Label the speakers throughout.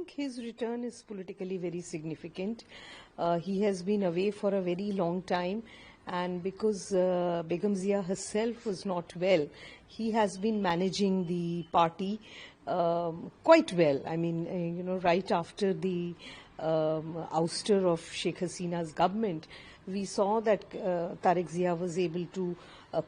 Speaker 1: think his return is politically very significant. He has been away for a very long time, and because Begum Zia herself was not well, he has been managing the party quite well. I mean, right after the ouster of Sheikh Hasina's government, we saw that Tarique Zia was able to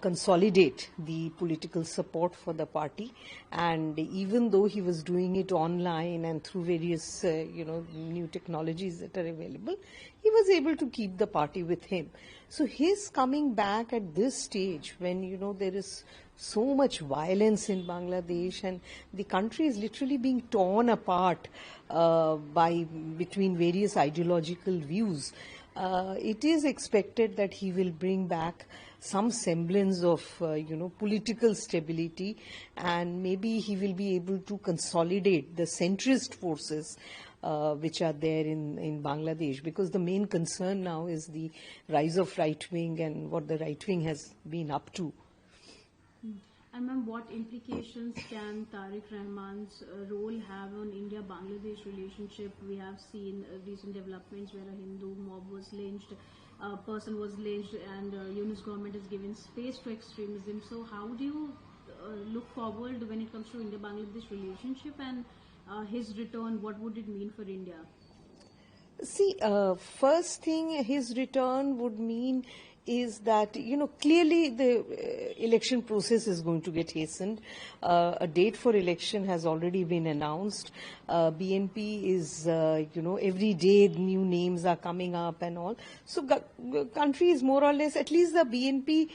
Speaker 1: consolidate the political support for the party, and even though he was doing it online and through various new technologies that are available, he was able to keep the party with him. So his coming back at this stage, when there is so much violence in Bangladesh and the country is literally being torn apart between various ideological views, it is expected that he will bring back some semblance of political stability, and maybe he will be able to consolidate the centrist forces which are there in Bangladesh, because the main concern now is the rise of right wing and what the right wing has been up to.
Speaker 2: And ma'am, what implications can Tarique Rahman's role have on India-Bangladesh relationship? We have seen recent developments where a Hindu mob was lynched, a person was lynched, and Yunus government has given space to extremism. So how do you look forward when it comes to India-Bangladesh relationship, and his return, what would it mean for India?
Speaker 1: See, first thing his return would mean is that, clearly the election process is going to get hastened. A date for election has already been announced. BNP is, every day new names are coming up and all. So country is more or less, at least the BNP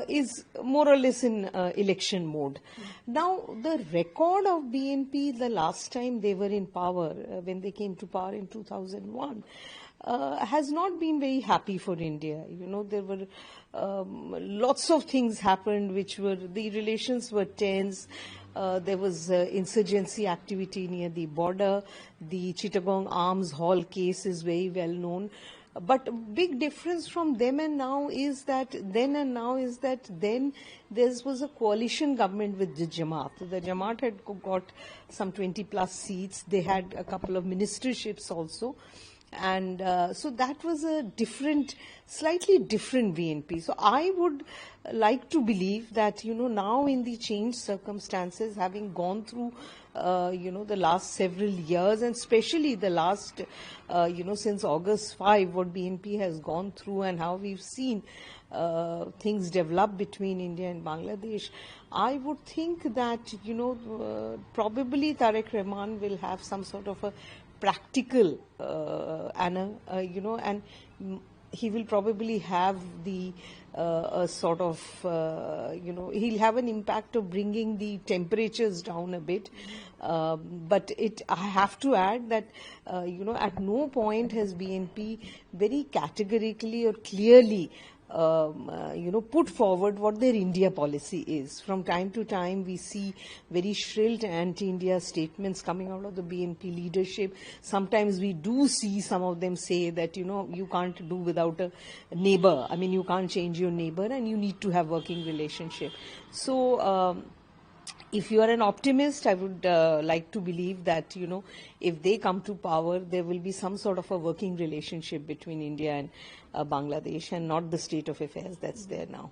Speaker 1: is more or less in election mode. Now, the record of BNP the last time they were in power, when they came to power in 2001, has not been very happy for India. There were lots of things happened which were, the relations were tense. There was insurgency activity near the border. The Chittagong Arms Hall case is very well known. But a big difference from then and now is that then there was a coalition government with the Jamaat. The Jamaat had got some 20 plus seats. They had a couple of ministerships also. And so that was a slightly different BNP. So I would like to believe that, now in the changed circumstances, having gone through, the last several years, and especially the last, since August 5, what BNP has gone through and how we've seen things develop between India and Bangladesh, I would think that, probably Tarique Rahman will have some sort of a practical, and he will probably have the sort of, he'll have an impact of bringing the temperatures down a bit. But I have to add that, at no point has BNP very categorically or clearly put forward what their India policy is. From time to time, we see very shrill anti-India statements coming out of the BNP leadership. Sometimes we do see some of them say that, you can't do without a neighbor. I mean, you can't change your neighbor and you need to have working relationship. So, if you are an optimist, I would like to believe that, if they come to power, there will be some sort of a working relationship between India and Bangladesh, and not the state of affairs that's there now.